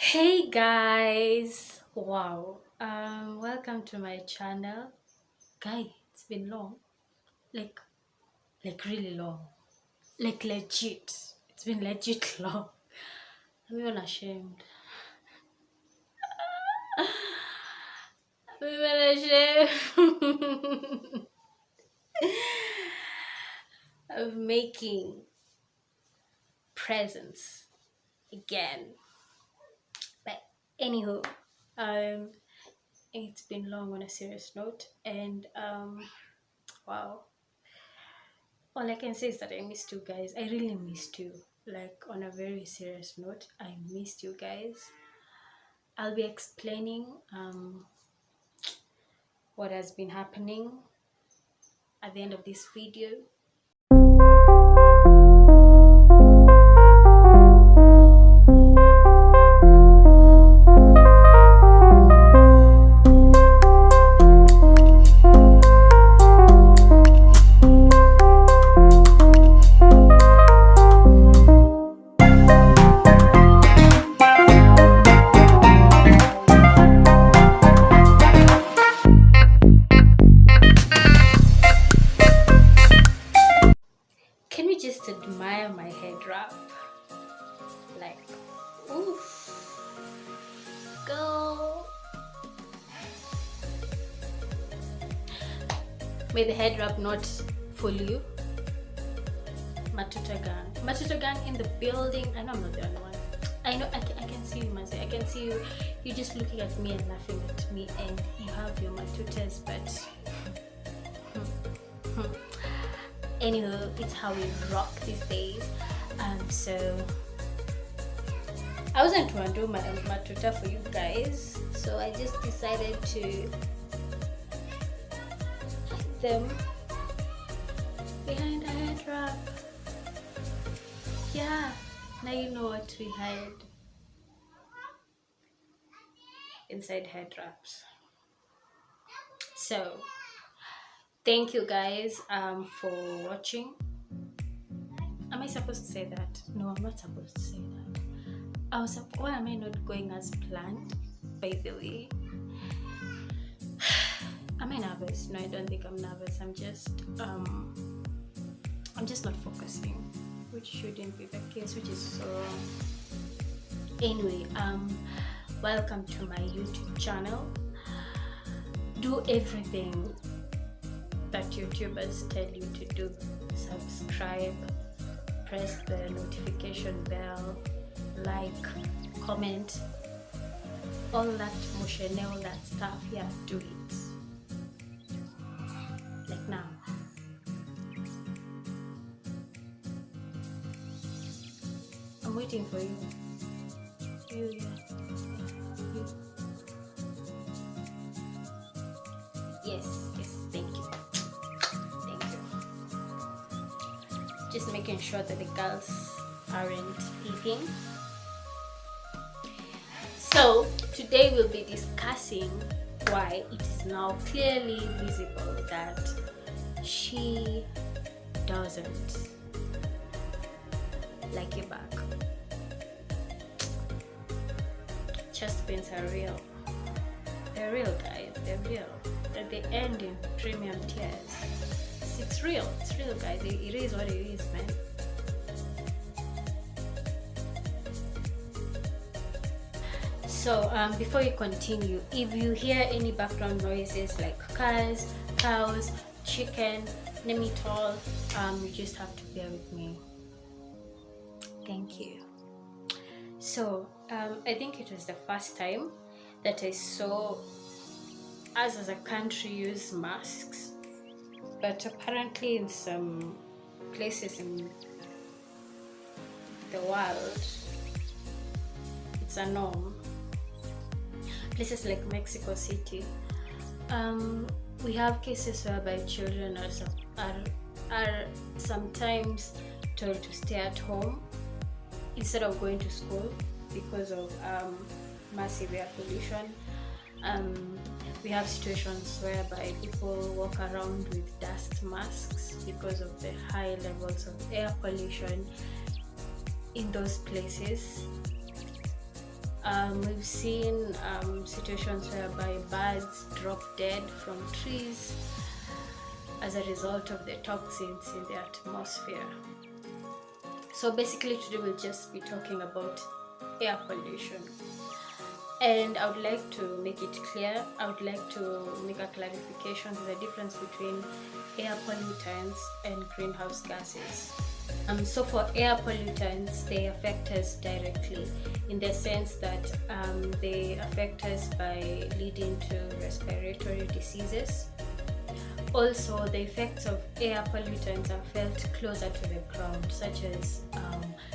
Hey guys, wow, welcome to my channel. Guy, it's been long, like really long, like legit. It's been legit long. I'm even ashamed. I'm even ashamed of making presents again. But anywho, um, it's been long on a serious note, and wow, all I can say is that I missed you guys. I really missed you. Like, on a very serious note, I missed you guys. I'll be explaining what has been happening at the end of this video. Can we just admire my head wrap? Like, oof, go. May the head wrap not fool you. Matuta gang in the building. I know I'm not the only one. I know I can see you, Mazi. I can see you. You're just looking at me and laughing at me, and you have your matutas, but anyway, it's how we rock these days. So I wasn't to undo my matuta for you guys, so I just decided to hide them behind a head wrap. Yeah, now you know what we hide inside head wraps. So thank you guys for watching. Am I supposed to say that? No, I'm not supposed to say that. Why am I not going as planned, by the way? Am I nervous? No, I don't think I'm nervous. I'm just not focusing, which shouldn't be the case, which is so wrong. Anyway, welcome to my YouTube channel. Do everything that YouTubers tell you to do. Subscribe, press the notification bell, like, comment, all that motion, all that stuff. Yeah, do it. Like now. I'm waiting for you. You, yeah. You. Yes, thank you. Just making sure that the girls aren't eating. So today we'll be discussing why it is now clearly visible that she doesn't like you back. Chest pains are real. They're real, guys. They're real. That they end in premium tears. It's real, guys. It is what it is, man. So before you continue, if you hear any background noises like cars, cows, chicken, name it all, you just have to bear with me. Thank you. So I think it was the first time that I saw us as a country use masks. But apparently in some places in the world, it's a norm. Places like Mexico City, we have cases whereby children are sometimes told to stay at home instead of going to school because of massive air pollution. We have situations whereby people walk around with dust masks because of the high levels of air pollution in those places. We've seen situations whereby birds drop dead from trees as a result of the toxins in the atmosphere. So basically today we'll just be talking about air pollution. And I would like to make it clear, I would like to make a clarification to the difference between air pollutants and greenhouse gases. So for air pollutants, they affect us directly in the sense that they affect us by leading to respiratory diseases. Also, the effects of air pollutants are felt closer to the ground, such as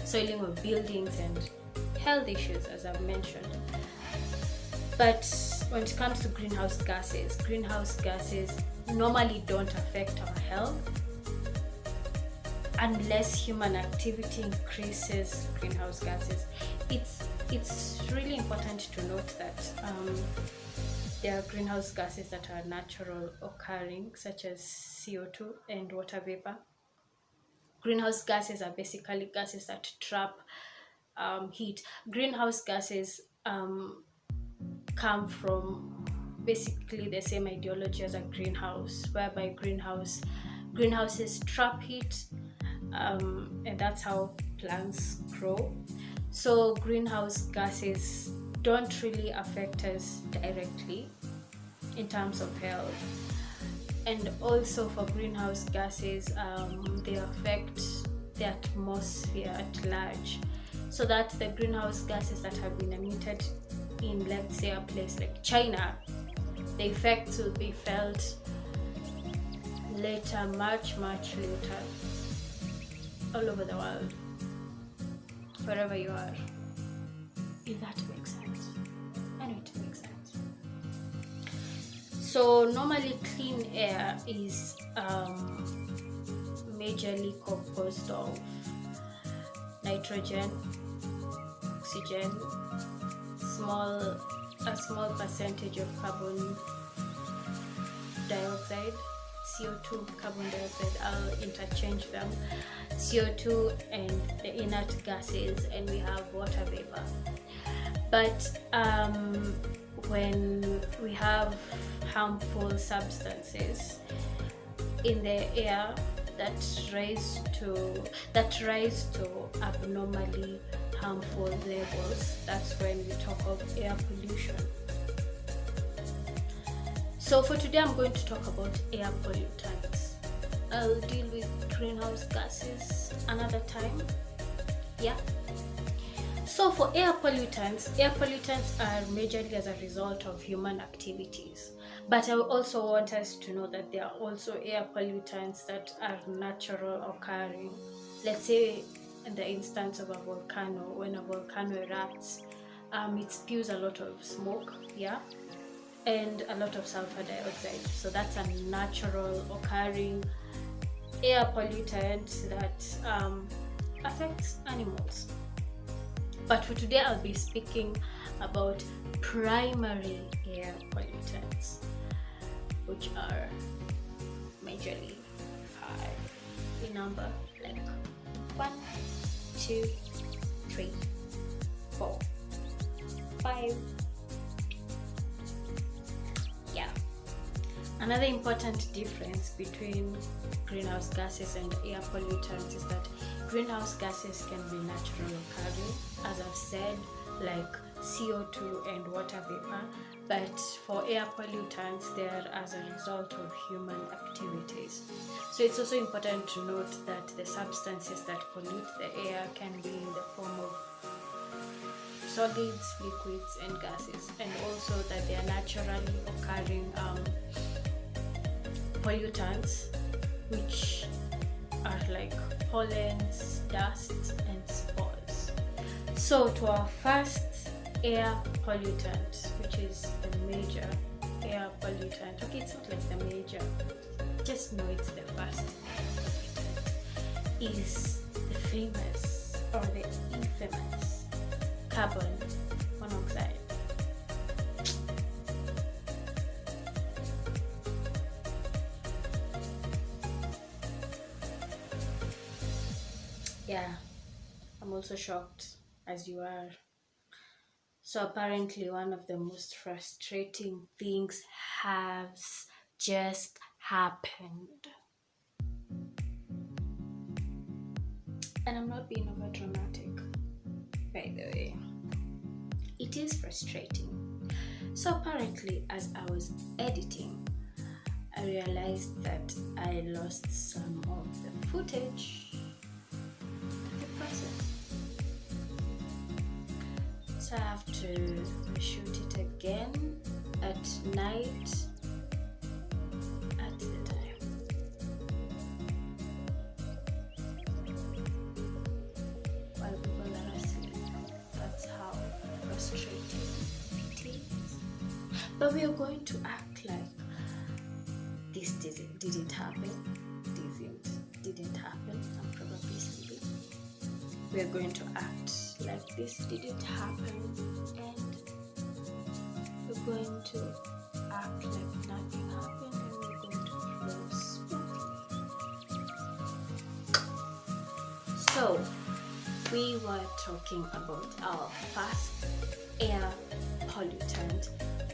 soiling of buildings and health issues, as I've mentioned. But when it comes to greenhouse gases normally don't affect our health unless human activity increases greenhouse gases. It's really important to note that there are greenhouse gases that are natural occurring, such as CO2 and water vapor. Greenhouse gases are basically gases that trap heat. Greenhouse gases come from basically the same ideology as a greenhouse, whereby greenhouses trap heat, and that's how plants grow. So greenhouse gases don't really affect us directly in terms of health. And also for greenhouse gases, they affect the atmosphere at large, so that the greenhouse gases that have been emitted in, let's say, a place like China, the effects will be felt later, much later, all over the world, wherever you are. If that makes sense. I know it makes sense. So normally clean air is majorly composed of nitrogen, oxygen, a small percentage of carbon dioxide, CO2, carbon dioxide, I'll interchange them, CO2 and the inert gases, and we have water vapor. But when we have harmful substances in the air that rise to abnormally harmful levels, that's when we talk of air pollution. So for today I'm going to talk about air pollutants. I'll deal with greenhouse gases another time. Yeah. So for air pollutants are majorly as a result of human activities. But I also want us to know that there are also air pollutants that are natural occurring. Let's say in the instance of a volcano, when a volcano erupts, it spews a lot of smoke, yeah, and a lot of sulfur dioxide. So that's a natural occurring air pollutant that affects animals. But for today, I'll be speaking about primary air pollutants, which are majorly 5 in number, like 1, 2, 3, 4, 5. Yeah. Another important difference between greenhouse gases and air pollutants is that greenhouse gases can be natural occurring, as I've said, like CO2 and water vapor, but for air pollutants, they are as a result of human activities. So it's also important to note that the substances that pollute the air can be in the form of solids, liquids, and gases, and also that they are naturally occurring pollutants, which are like pollens, dust, and spores. So to our first air pollutant, which is the major air pollutant. Okay, it's not like the major, just know it's the first air pollutant, is the famous or the infamous carbon monoxide. Yeah, I'm also shocked as you are. So apparently one of the most frustrating things has just happened. And I'm not being over dramatic, by the way. It is frustrating. So apparently, as I was editing, I realized that I lost some of the footage of the process. So I have to reshoot it again at night at the time. While people are asleep. That's how frustrating it is. But we are going to act like this didn't happen. Didn't happen. I'm probably sleeping. We are going to act like this didn't happen, and we're going to act like nothing happened, and we're going to flow smoothly. So we were talking about our first air pollutant,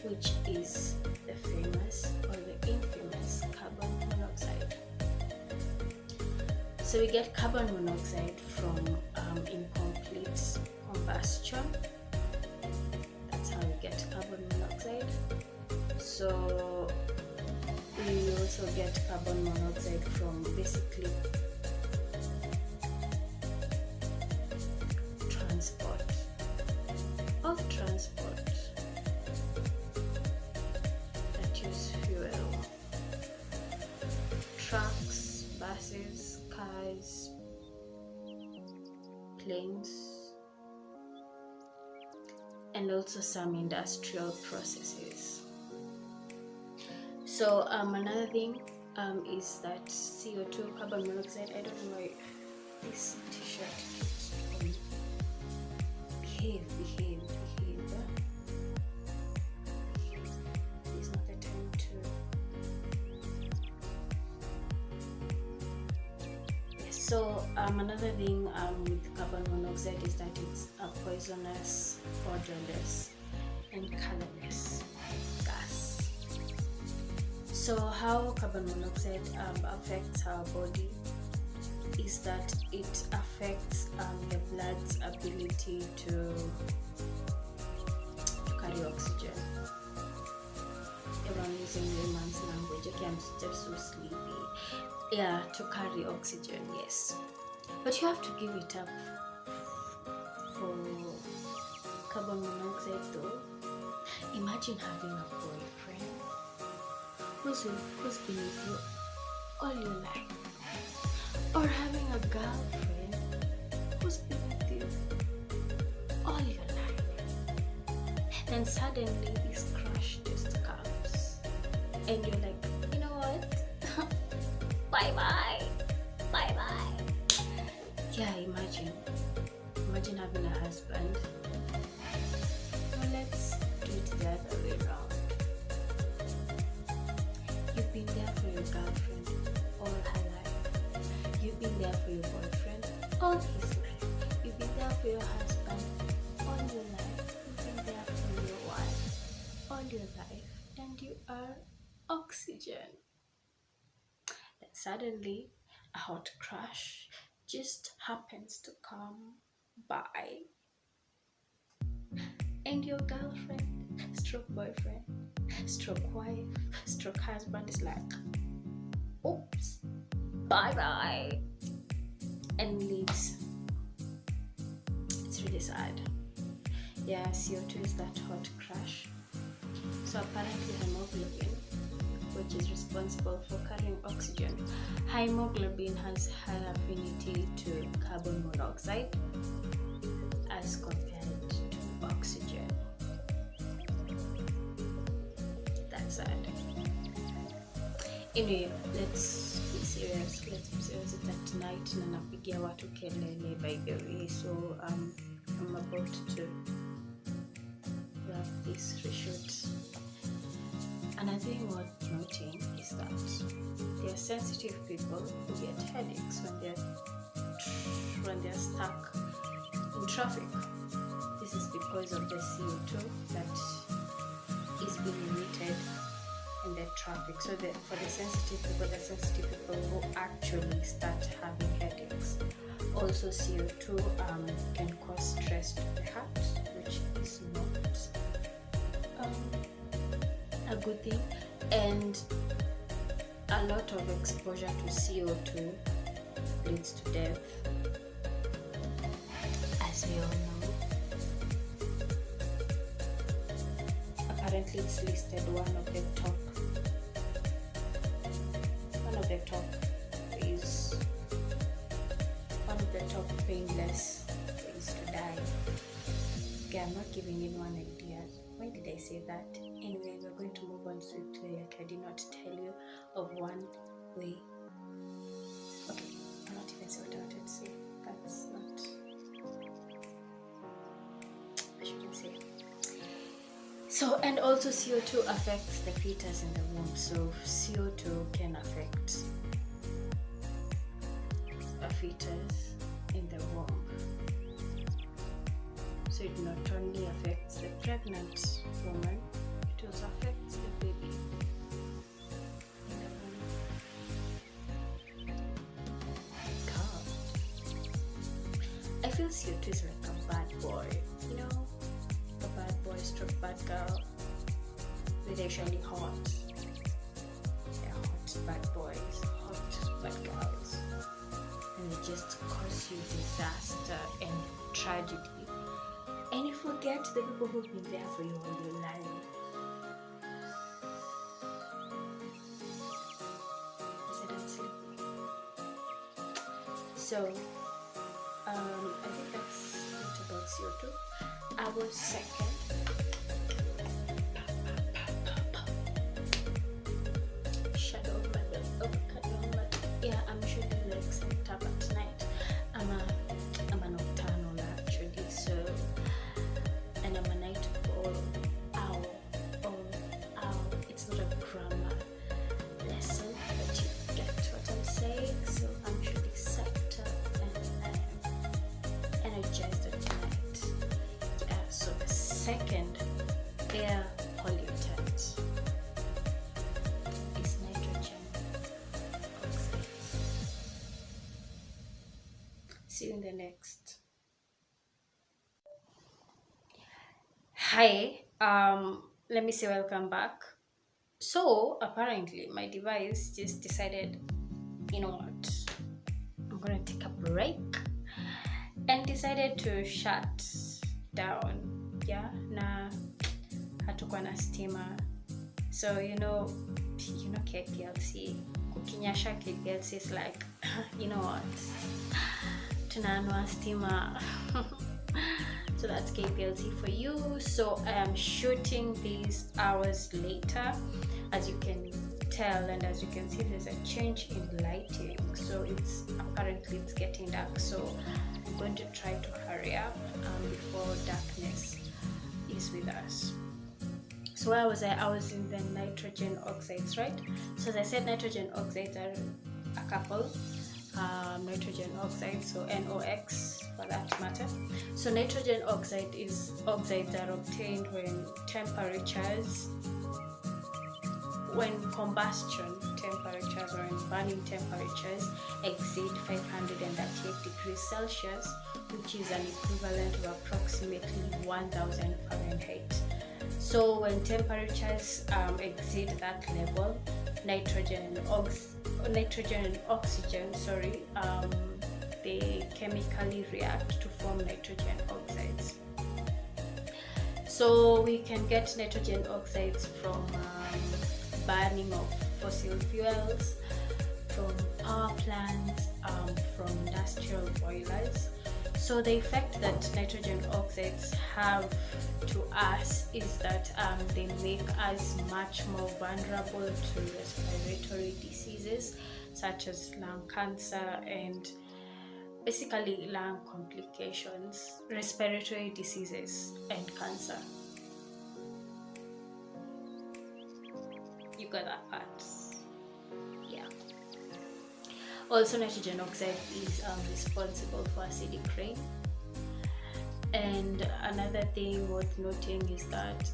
which is the famous or the infamous carbon monoxide. So we get carbon monoxide from incomplete combustion. That's how we get carbon monoxide. So we also get carbon monoxide from basically transport that use fuel. Trucks, buses, cars, planes, and also some industrial processes. So another thing is that CO2, carbon monoxide. I don't know why this t-shirt keeps on behave. It's not the time to. So another thing with carbon monoxide is that it's a poisonous, odorless, and colorless gas. So how carbon monoxide affects our body is that it affects the blood's ability to carry oxygen. If I'm using layman's language, okay, I'm just so sleepy. Yeah, to carry oxygen, yes. But you have to give it up for carbon monoxide though. Imagine having a boyfriend who's been with you all your life. Or having a girlfriend who's been with you all your life. Then suddenly this crush just comes. And you're like, you know what? Bye-bye. Yeah, imagine having a husband. Well, let's do it the other way around. You've been there for your girlfriend all her life. You've been there for your boyfriend all his life. You've been there for your husband all your life. You've been there for your wife all your life. And you are oxygen. Then suddenly a hot crush just happens to come by, and your girlfriend, stroke boyfriend, stroke wife, stroke husband is like, oops, bye-bye, and leaves. It's really sad. Yeah, CO2 is that hot crush. So apparently hemoglobin, which is responsible for carrying oxygen, hemoglobin has high affinity to carbon monoxide as compared to oxygen. That's sad. Anyway, let's be serious. It's at night na napigia watu kelele, by the way. So I'm about to wrap this reshoot. Another thing worth noting is that there are sensitive people who get headaches when they're stuck in traffic. this is because of the CO2 that is being emitted in the traffic. So for the sensitive people who actually start having headaches. Also, CO2 can cause stress to the heart, which is not a good thing. And a lot of exposure to CO2 leads to death, as we all know. Apparently, it's listed one of the top painless ways to die. Okay, I'm not giving anyone ideas. Why did I say that? Anyway, we're going to move on swiftly, like I did not tell you of one way. Okay, I'm not even sure what I wanted to say. That's not, I shouldn't say. So, and also CO2 affects the fetus in the womb. So CO2 can affect a fetus in the womb. So it not only affects the pregnant woman, it also affects the baby in the womb. God, I feel CO2 is like a bad boy, you know, a bad boy stroke bad girl. They're usually hot. They're hot bad boys, hot bad girls. And they just cause you disaster and tragedy, and you forget the people who've been there for you all your life. I said I'm sleepy. So I think that's it about CO2. I was second. Shadow mother, avocado mother. Yeah, I'm shooting like some tap at night. I'm a nocturnal actually, so, and I'm a night owl. It's not a grammar lesson, but you get what I'm saying. So I'm usually set up and I'm energized at night. Yeah, so the second air pollutant is nitrogen oxide. See you in the next. Hi, let me say welcome back. So apparently my device just decided, you know what, I'm gonna take a break, and decided to shut down. Yeah, na hatukuwa na stima. So you know KPLC, kukinyasha KPLC is like, you know what, tunaanua stima. So that's KPLC for you. So I am shooting these hours later, as you can tell, and as you can see, there's a change in lighting. So it's getting dark. So I'm going to try to hurry up before darkness is with us. So where was I? I was in the nitrogen oxides, right? So as I said, nitrogen oxides are a couple. Nitrogen oxide, so NOx for that matter. So nitrogen oxide is oxides that are obtained when combustion temperatures or when burning temperatures exceed 538 degrees Celsius, which is an equivalent of approximately 1000 Fahrenheit. So when temperatures exceed that level, nitrogen and oxygen, they chemically react to form nitrogen oxides. So we can get nitrogen oxides from burning of fossil fuels, from power plants, from industrial boilers. So the effect that nitrogen oxides have to us is that they make us much more vulnerable to respiratory diseases such as lung cancer and basically lung complications, respiratory diseases and cancer. You got that part? Yeah. Also, nitrogen oxide is responsible for acidic rain, And another thing worth noting is that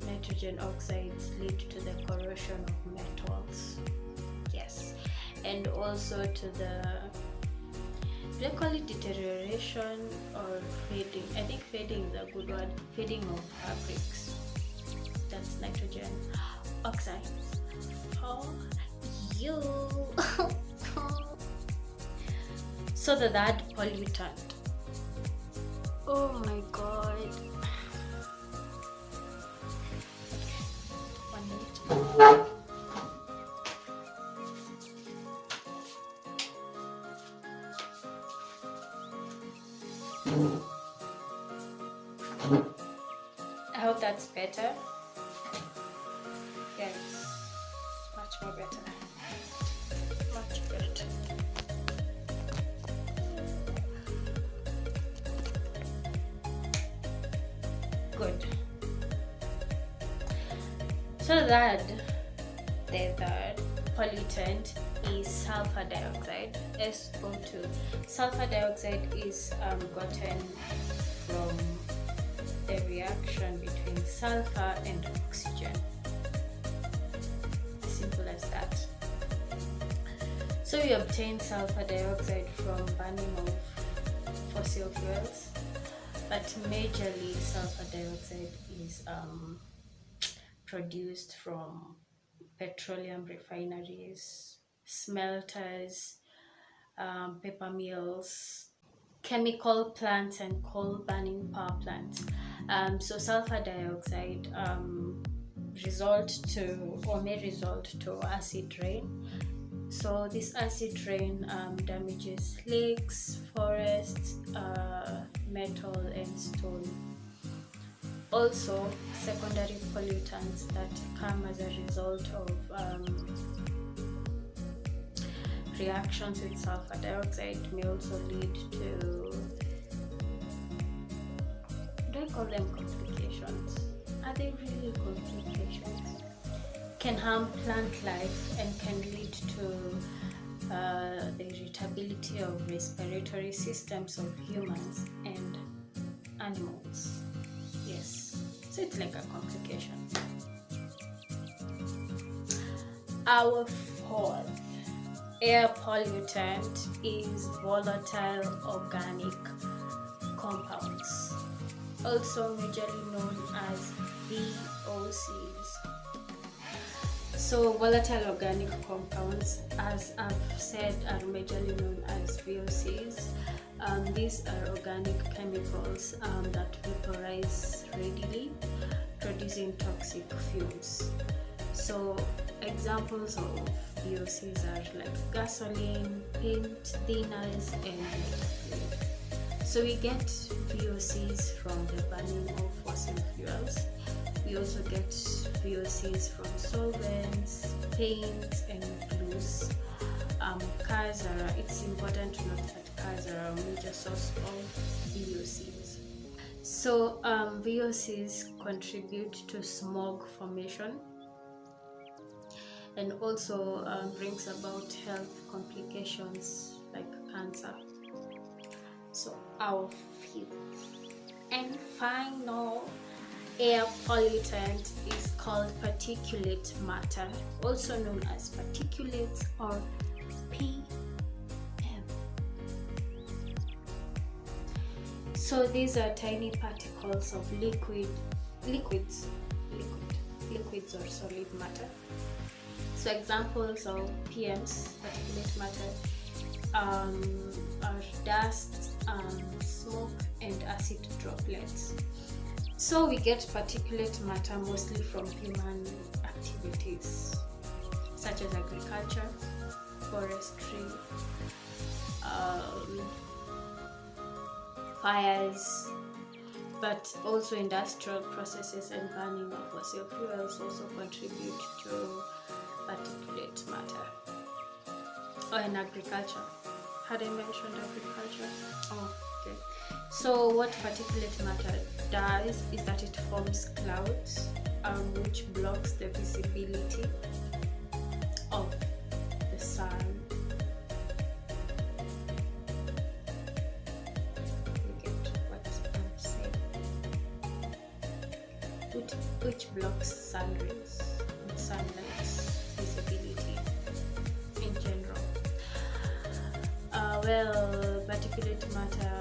nitrogen oxides lead to the corrosion of metals. Yes, and also to the, do they call it deterioration or fading? I think fading is a good word. Fading of fabrics. That's nitrogen oxides for you. So the third pollutant. Oh my god. 1 minute. I hope that's better. Yes, much more better. Much better. Good. So that the third pollutant is sulfur dioxide, SO2. Sulfur dioxide is gotten from the reaction between sulfur and oxygen. Simple as that. So you obtain sulfur dioxide from burning of fossil fuels, but majorly sulfur dioxide is produced from petroleum refineries, smelters, paper mills, chemical plants, and coal burning power plants. So sulfur dioxide may result to acid rain. So this acid rain damages lakes, forests, metal and stone. Also, secondary pollutants that come as a result of reactions with sulfur dioxide may also lead to, do I call them complications? Are they really complications? Can harm plant life and can lead to the irritability of respiratory systems of humans and animals. Yes, so it's like a complication. Our fourth air pollutant is volatile organic compounds, also majorly known as VOCs. So volatile organic compounds, as I've said, are majorly known as VOCs. These are organic chemicals that vaporize readily, producing toxic fumes. So examples of VOCs are like gasoline, paint, thinners, and fluid. So we get VOCs from the burning of fossil fuels. We also get VOCs from solvents, paints, and glues. It's important to note that cars are a major source of VOCs. So VOCs contribute to smog formation and also brings about health complications like cancer. So our fifth and final air pollutant is called particulate matter, also known as particulates or PM. So these are tiny particles of liquids or solid matter. So examples of PMs, particulate matter, are dust, smoke, and acid droplets. So we get particulate matter mostly from human activities such as agriculture, forestry, fires, but also industrial processes and burning of fossil fuels also contribute to particulate matter. Or in agriculture. Had I mentioned agriculture? Oh, okay. So what particulate matter does is that it forms clouds which blocks the visibility of the sun. You get what I'm which blocks sun rays and sunlight visibility in general. Well, particulate matter,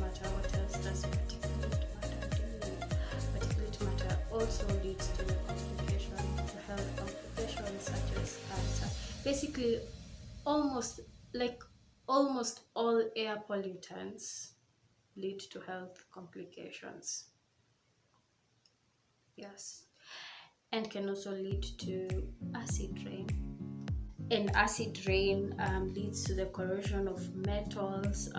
what else does particulate matter do? Particulate matter also leads to the health complications such as cancer. Basically, almost all air pollutants lead to health complications. Yes, and can also lead to acid rain. And acid rain leads to the corrosion of metals,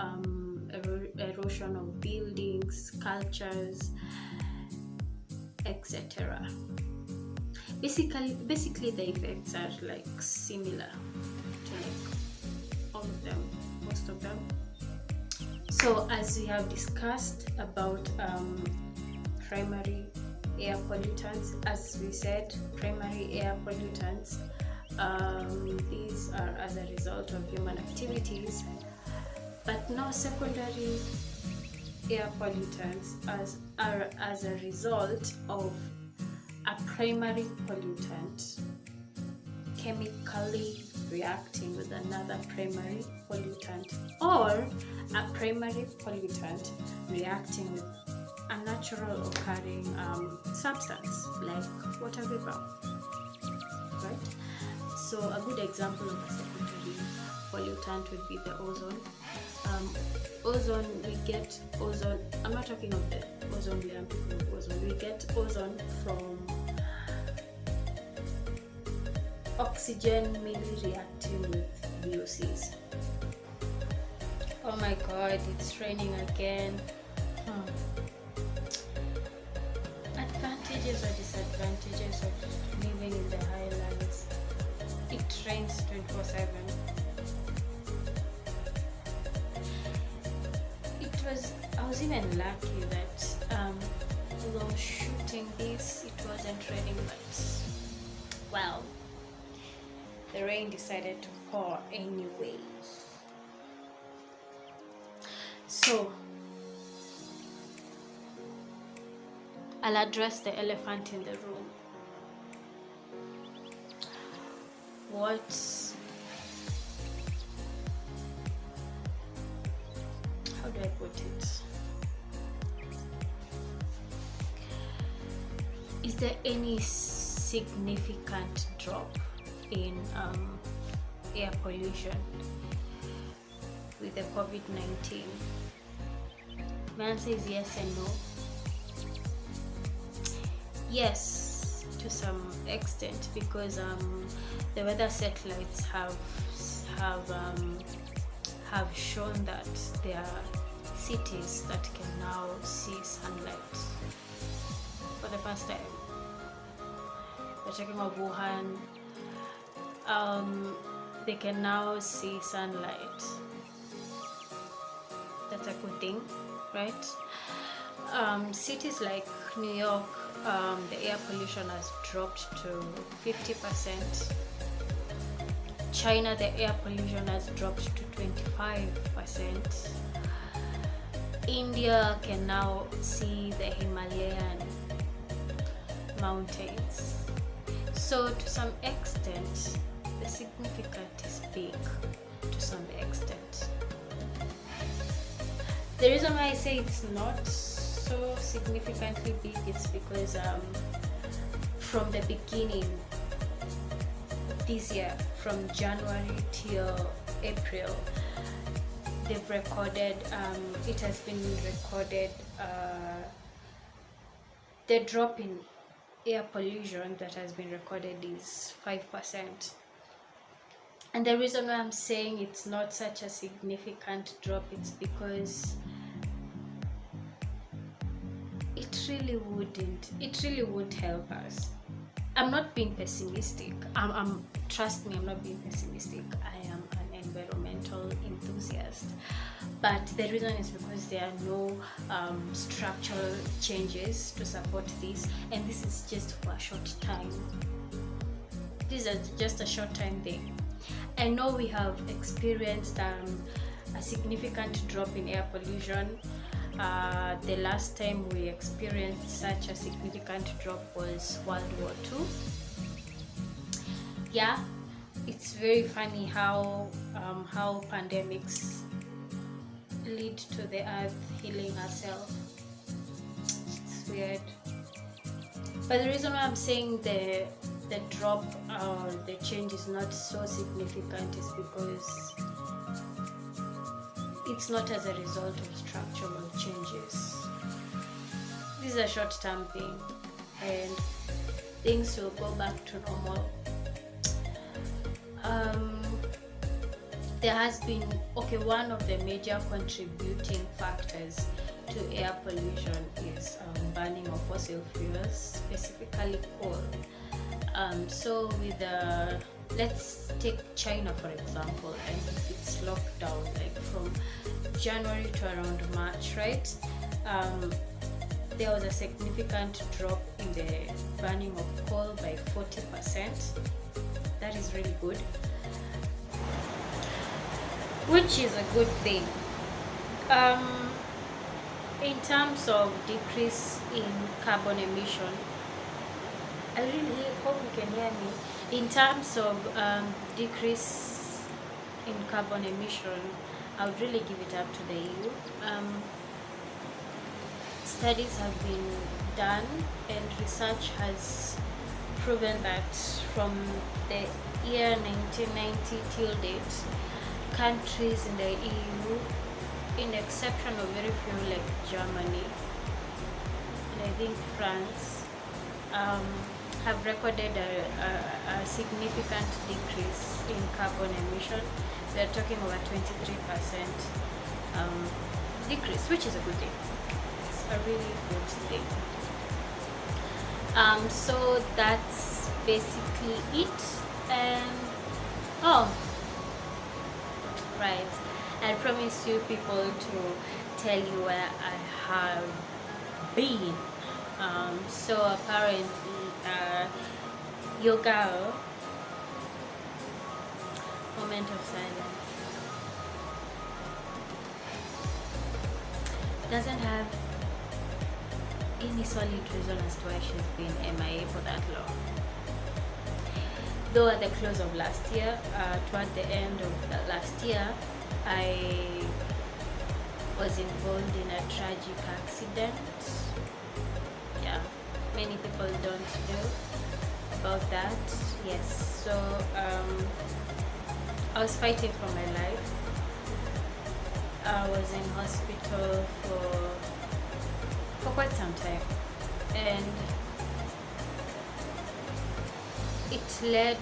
erosion of buildings, sculptures, etc. Basically the effects are like similar to like all of them, most of them. So as we have discussed about primary air pollutants, as we said, primary air pollutants, these are as a result of human activities, but now secondary air pollutants are as a result of a primary pollutant chemically reacting with another primary pollutant, or a primary pollutant reacting with a natural occurring substance like water vapor, right? So a good example of a secondary pollutant would be the ozone. We get ozone. I'm not talking of the ozone layer, I'm talking of ozone. We get ozone from oxygen mainly reacting with VOCs. Oh my god, it's raining again. Advantages or disadvantages of living in the highlands. It rains 24/7. I was even lucky that although shooting this, it wasn't raining, but well, the rain decided to pour anyway. So I'll address the elephant in the room. How do I put it? Is there any significant drop in air pollution with the COVID-19? My answer is yes and no. Yes, to some extent, because the weather satellites have shown that there are cities that can now see sunlight for the first time. We're talking about Wuhan. They can now see sunlight. That's a good thing, right? Cities like New York, the air pollution has dropped to 50%. China, the air pollution has dropped to 25%. India can now see the Himalayan mountains. So to some extent, the significance is big to some extent. The reason why I say it's not so significantly big is because from the beginning this year, from January till April, they've recorded, it has been recorded, the drop in air pollution that has been recorded is 5%. And the reason why I'm saying it's not such a significant drop, it's because it really wouldn't help us. I'm not being pessimistic. Trust me, I'm not being pessimistic. I am an environmental enthusiast. But the reason is because there are no structural changes to support this, and this is just for a short time. This is just a short time thing. I know we have experienced a significant drop in air pollution The last time we experienced such a significant drop was World War II. Yeah, it's very funny how pandemics lead to the earth healing herself. It's weird. But the reason why I'm saying the drop or the change is not so significant is because it's not as a result of structural changes. This is a short-term thing, and things will go back to normal. There has been, one of the major contributing factors to air pollution is burning of fossil fuels, specifically coal. So with let's take China for example, and its lockdown, like from January to around March, right? There was a significant drop in the burning of coal by 40%. That is really good, which is a good thing. In terms of decrease in carbon emission, I really hope you can hear me. In terms of decrease in carbon emission, I would really give it up to the EU. Studies have been done and research has proven that from the year 1990 till date, countries in the EU, in exception of very few like Germany and I think France, have recorded a significant decrease in carbon emission. We are talking about 23% decrease, which is a good thing. It's a really good thing. So that's basically it. And right, I promise you people to tell you where I have been. So apparently your girl, moment of silence, doesn't have any solid reason as to why she's been MIA for that long. Though at the close of last year, toward the end of the last year, I was involved in a tragic accident. Yeah, many people don't know about that. Yes, so I was fighting for my life. I was in hospital for quite some time, and it led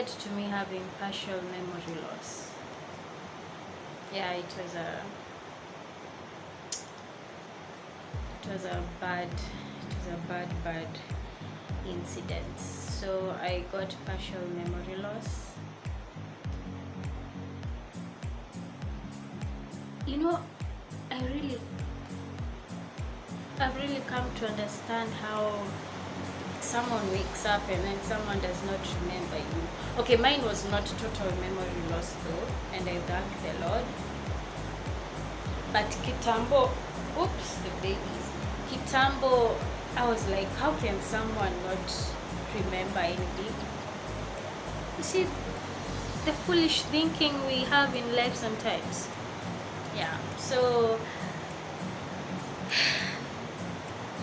to me having partial memory loss. Yeah, it was a bad incident. So I got partial memory loss. You know, I've really come to understand how someone wakes up and then someone does not remember you. Okay, mine was not total memory loss though, and I thank the Lord. But kitambo, oops, the babies. Kitambo, I was like, how can someone not remember anything? You see, the foolish thinking we have in life sometimes. Yeah, so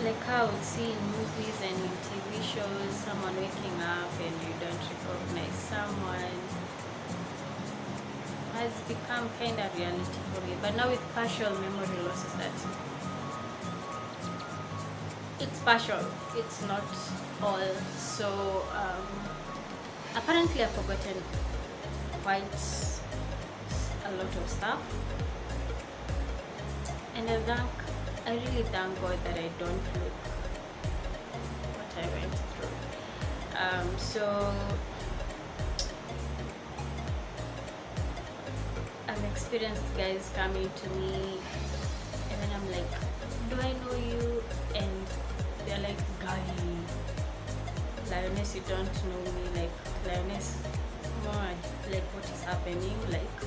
like how I would see in movies and in TV shows, someone waking up and you don't recognize someone, has become kind of reality for me. But now with partial memory loss, is that it's partial, it's not all. So apparently I've forgotten quite a lot of stuff, and I really thank God that I don't look what I went through. So I've experienced guys coming to me and then I'm like, do I know you? And they're like, guy, Lioness, you don't know me. Like, Lioness, like what is happening? Like,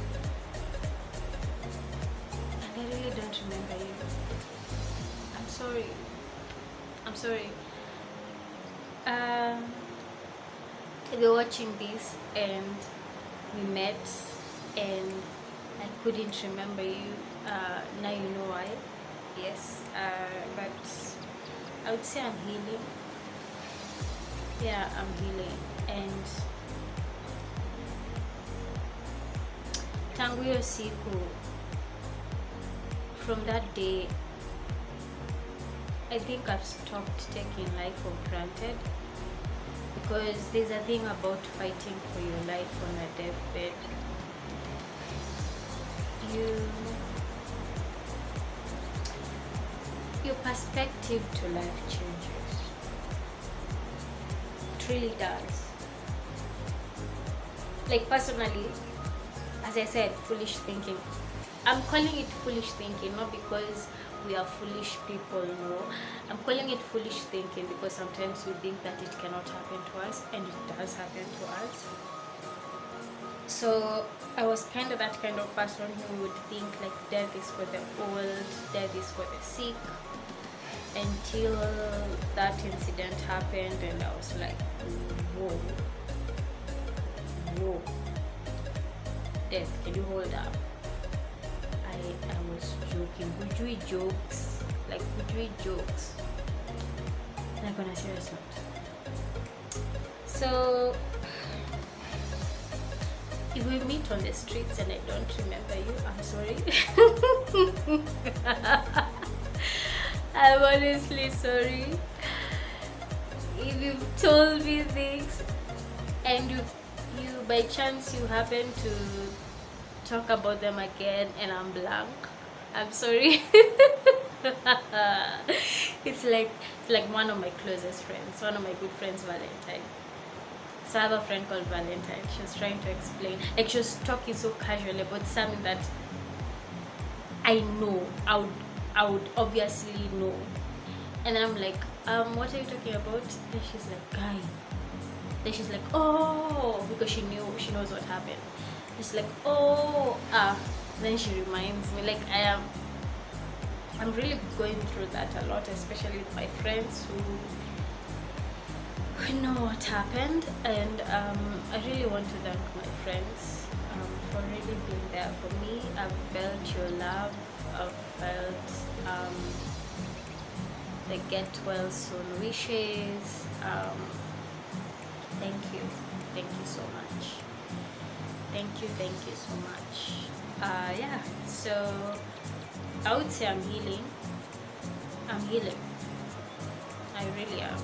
really don't remember you. I'm sorry. I'm sorry. If you're watching this and we met and I couldn't remember you, now you know why. Yes, but I would say I'm healing. Yeah, I'm healing. And tangu hiyo siku, from that day, I think I've stopped taking life for granted, because there's a thing about fighting for your life on a deathbed. Your perspective to life changes. It really does. Like personally, as I said, foolish thinking. I'm calling it foolish thinking not because we are foolish people, no. I'm calling it foolish thinking because sometimes we think that it cannot happen to us, and it does happen to us. So I was kind of that kind of person who would think like death is for the old, death is for the sick, until that incident happened and I was like, whoa, death, can you hold up? I was joking, hujui jokes, like on a serious note. So if we meet on the streets and I don't remember you, I'm sorry. I'm honestly sorry. If you've told me things and you by chance you happen to talk about them again and I'm blank, I'm sorry. It's like one of my closest friends, one of my good friends, Valentine. So I have a friend called Valentine. She was trying to explain, like she was talking so casually about something that I know, I would obviously know. And I'm like, what are you talking about? And she's like, guy. Then she's like, oh, because she knows what happened. She's like, oh, then she reminds me, like I'm really going through that a lot, especially with my friends who know what happened. And I really want to thank my friends for really being there for me. I've felt your love. I've felt the get well soon wishes. Thank you so much. Thank you so much. Yeah, so I would say I'm healing. I really am.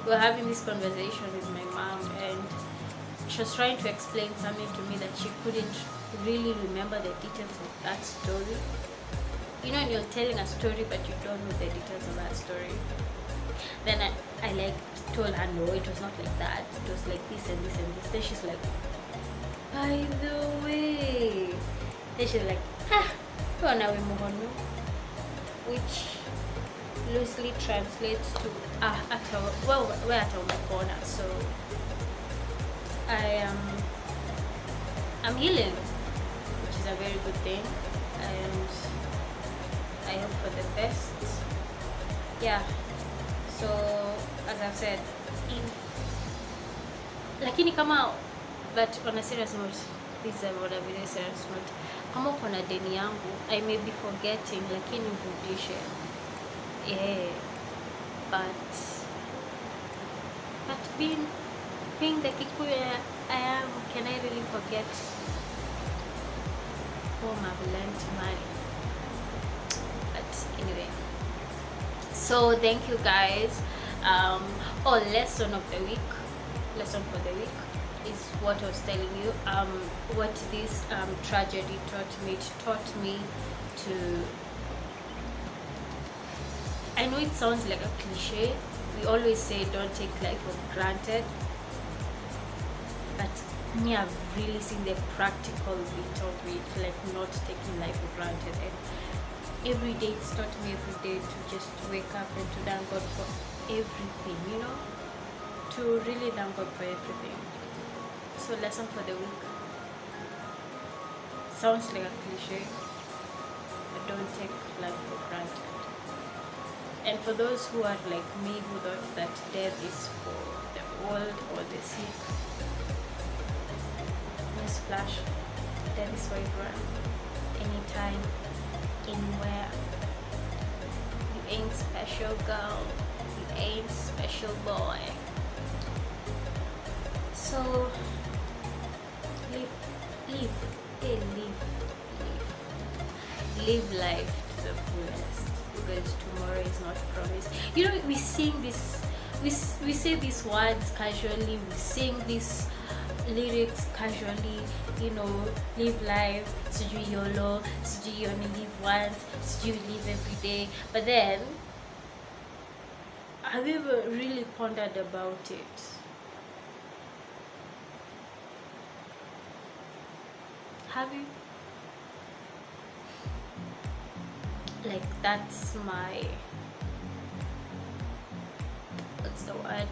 We were having this conversation with my mom and she was trying to explain something to me that she couldn't really remember the details of that story. You know, when you're telling a story but you don't know the details of that story. Then I like told her, no, it was not like that. It was like this and this and this. Then she's like, by the way. Then she's like, which loosely translates to we're at our corner. So I'm healing, which is a very good thing, and I hope for the best. Yeah. So as I've said, lakini kama, but on a serious note, this is on a very serious note, kama uko na deni yangu, I may be forgetting, lakini urudishe. Yeah, but being the Kikuyu I am, can I really forget whom I've learned to marry? But anyway, so thank you guys. Lesson for the week is what I was telling you. What this tragedy taught me. It taught me to, I know it sounds like a cliche, we always say don't take life for granted, but me, I've really seen the practical bit of it, like not taking life for granted. And every day it's taught me every day to just wake up and to thank God for everything, you know, to really thank God for everything. So lesson for the week sounds like a cliche, don't take life for granted. And for those who are like me, who thought that death is for the old or the sick, newsflash, death is for everyone, anytime, anywhere. You ain't special, girl. You ain't special, boy. So live life to the fullest, because tomorrow is not promised. You know, we sing this, we say these words casually, we sing these lyrics casually, you know, live life, sijui YOLO, sijui you only live once, sijui you live every day. But then, have you ever really pondered about it? Have you? Like, that's my, what's the word?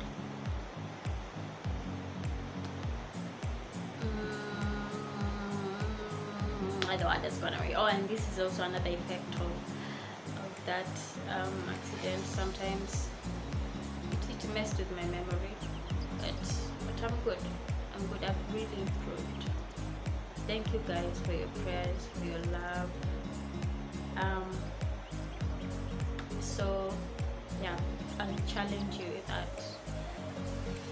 I don't understand. Oh, and this is also another effect of that accident. Sometimes it messed with my memory, but I'm good. I've really improved. Thank you guys for your prayers, for your love. So yeah, I'll challenge you with that.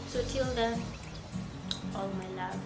So till then, all my love.